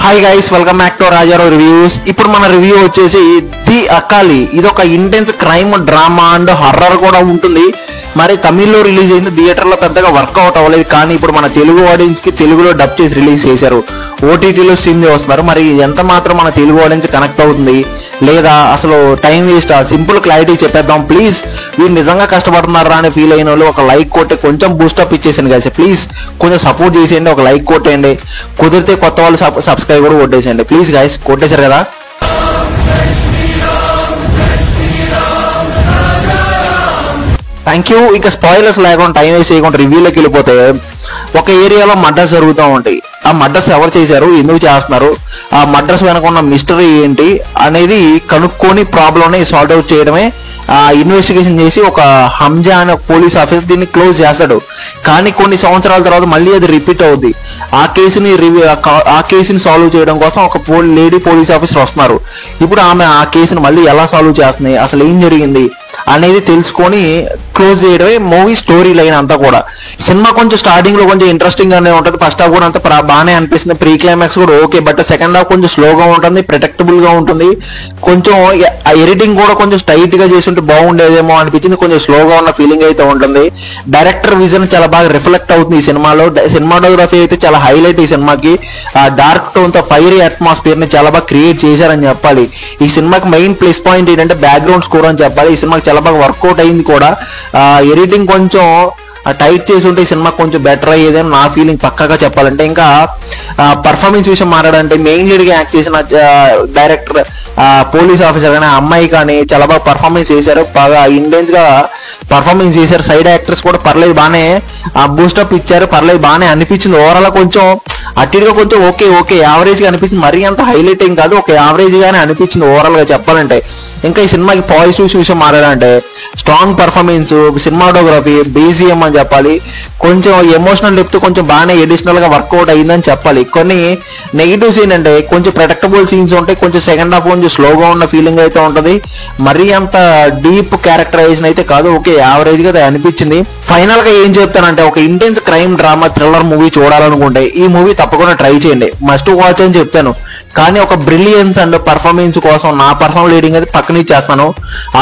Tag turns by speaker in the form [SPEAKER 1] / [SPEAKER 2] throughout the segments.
[SPEAKER 1] Hi guys, welcome back to Rajarao reviews. ఇప్పుడు మన review వచ్చేసి ది అకాలి. ఇది ఒక intense crime drama and horror కూడా ఉంటుంది. మరి తమిళ్లో రిలీజ్ అయింది, థియేటర్లో పెద్దగా వర్కౌట్ అవ్వలేదు. కానీ ఇప్పుడు మన తెలుగు ఆడియన్స్ కి తెలుగులో డబ్ చేసి రిలీజ్ చేశారు, ఓటీటీలో స్ట్రీమ్ చేస్తున్నారు. మరి ఎంత మాత్రం మన తెలుగు ఆడియన్స్ కనెక్ట్ అవుతుంది లేదా అసలు టైం వేస్ట్? సింపుల్ క్లారిటీ చెప్పేద్దాం ప్లీజ్. వీళ్ళు నిజంగా కష్టపడుతున్నారా అని ఫీల్ అయిన వాళ్ళు ఒక లైక్ కొట్టి కొంచెం బూస్టప్ ఇచ్చేసాను కలిసి. ప్లీజ్ కొంచెం సపోర్ట్ చేసేయండి, ఒక లైక్ కొట్టేయండి. కుదిరితే కొత్త వాళ్ళు సబ్స్క్రైబ్ కూడా కొట్టేసేయండి ప్లీజ్ గైస్. కొట్టేశారు కదా. Thank you. ఇక స్పాయిలర్స్ లేకుండా టైం వేస్ట్ చేయకుండా రివ్యూలోకి వెళ్ళిపోతే, ఒక ఏరియాలో మర్డర్స్ జరుగుతూ ఉంటాయి. ఆ మర్డర్స్ ఎవరు చేశారు, ఎందుకు చేస్తున్నారు, ఆ మర్డర్స్ వెనక ఉన్న మిస్టరీ ఏంటి అనేది కనుక్కొని ప్రాబ్లమ్ని సాల్వ్ అవుట్ చేయడమే ఇన్వెస్టిగేషన్ చేసి ఒక హంజా అనే పోలీస్ ఆఫీసర్ దీన్ని క్లోజ్ చేస్తాడు. కానీ కొన్ని సంవత్సరాల తర్వాత మళ్ళీ అది రిపీట్ అవుద్ది. ఆ కేసుని సాల్వ్ చేయడం కోసం ఒక లేడీ పోలీస్ ఆఫీసర్ వస్తున్నారు. ఇప్పుడు ఆమె ఆ కేసుని మళ్ళీ ఎలా సాల్వ్ చేస్తుంది, అసలు ఏం జరిగింది అనేది తెలుసుకొని క్లోజ్ చేయడమే మూవీ స్టోరీ లైన్ అంతా కూడా. సినిమా కొంచెం స్టార్టింగ్ లో కొంచెం ఇంట్రెస్టింగ్ గానే ఉంటుంది. ఫస్ట్ హాఫ్ కూడా అంత బాగానే అనిపిస్తుంది, ప్రీ క్లైమాక్స్ కూడా ఓకే. బట్ సెకండ్ హాఫ్ కొంచెం స్లోగా ఉంటుంది, ప్రిడిక్టబుల్ గా ఉంటుంది. కొంచెం ఎడిటింగ్ కూడా కొంచెం టైట్ గా చేసి ఉంటే బాగుండేదేమో అనిపించింది. కొంచెం స్లోగా ఉన్న ఫీలింగ్ అయితే ఉంటుంది. డైరెక్టర్ విజన్ చాలా బాగా రిఫ్లెక్ట్ అవుతుంది ఈ సినిమాలో. సినిమాటోగ్రఫీ అయితే చాలా హైలైట్ ఈ సినిమాకి. డార్క్ టోన్ తో ఫైరీ అట్మాస్ఫియర్ ని చాలా బాగా క్రియేట్ చేశారని చెప్పాలి. ఈ సినిమాకి మెయిన్ ప్లస్ పాయింట్ ఏంటంటే బ్యాక్గ్రౌండ్ స్కోర్ అని చెప్పాలి. ఈ సినిమాకి చాలా బాగా వర్కౌట్ అయింది కూడా. ఎడిటింగ్ కొంచెం టైట్ చేసి ఉంటే ఈ సినిమా కొంచెం బెటర్ అయ్యేది అని నా ఫీలింగ్ పక్కాగా చెప్పాలంటే. ఇంకా పర్ఫార్మెన్స్ విషయం మాట్లాడాలంటే మెయిన్ లీడ్ గా యాక్ట్ చేసిన డైరెక్టర్ పోలీస్ ఆఫీసర్ కానీ అమ్మాయి కానీ చాలా బాగా పర్ఫార్మెన్స్ చేశారు, బాగా ఇంటెన్స్ గా పర్ఫార్మెన్స్ చేశారు. సైడ్ యాక్టర్స్ కూడా పర్లేదు, బాగానే బూస్టప్ ఇచ్చారు, పర్లేదు బాగానే అనిపించింది. ఓవరాల్ కొంచెం అట్టిగా కొంచెం ఓకే యావరేజ్ గా అనిపించింది. మరీ అంత హైలైట్ ఏం కాదు, ఒక యావరేజ్ గానే అనిపించింది ఓవరాల్ గా చెప్పాలంటే. ఇంకా ఈ సినిమాకి పాజిటివ్స్ విషయం మాట్లాడాలంటే స్ట్రాంగ్ పర్ఫార్మెన్స్, సినిమాటోగ్రఫీ, బీజిఎం అని చెప్పాలి. కొంచెం ఎమోషనల్ డెప్త్ కొంచెం బాగానే ఎడిషనల్ గా వర్కౌట్ అయిందని చెప్పాలి. కొన్ని నెగిటివ్స్ ఏంటంటే కొంచెం ప్రెడిక్టబుల్ సీన్స్ ఉంటాయి, కొంచెం సెకండ్ హాఫ్ కొంచెం స్లోగా ఉన్న ఫీలింగ్ అయితే ఉంటది. మరీ అంత డీప్ క్యారెక్టరైజేషన్ అయితే కాదు, ఓకే యావరేజ్ గా అనిపించింది. ఫైనల్ గా ఏం చెప్తానంటే, ఒక intense crime drama thriller movie చూడాలనుకుంటే ఈ మూవీ తప్పకుండా ట్రై చేయండి, మస్ట్ వాచ్ అని చెప్తాను. కానీ ఒక బ్రిలియన్స్ అండ్ పర్ఫార్మెన్స్ కోసం నా పర్సనల్ రీడింగ్ అయితే పక్కన ఇచ్చేస్తాను.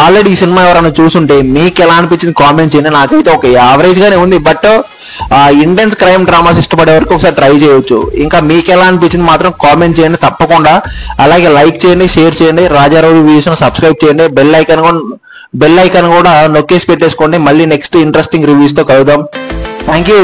[SPEAKER 1] ఆల్రెడీ ఈ సినిమా ఎవరైనా చూసుంటే మీకు ఎలా అనిపించింది కామెంట్ చేయండి. నాకైతే ఒక యావరేజ్ గానే ఉంది, బట్ ఇంటెన్స్ క్రైమ్ డ్రామాస్ ఇష్టపడే వరకు ఒకసారి ట్రై చేయొచ్చు. ఇంకా మీకు ఎలా అనిపించింది మాత్రం కామెంట్ చేయండి తప్పకుండా. అలాగే లైక్ చేయండి, షేర్ చేయండి, రాజారావు రివ్యూస్ సబ్స్క్రైబ్ చేయండి, బెల్ ఐకాన్ కూడా నొక్కేసి పెట్టేసుకోండి. మళ్ళీ నెక్స్ట్ ఇంట్రెస్టింగ్ రివ్యూస్ తో కలుద్దాం. Thank you.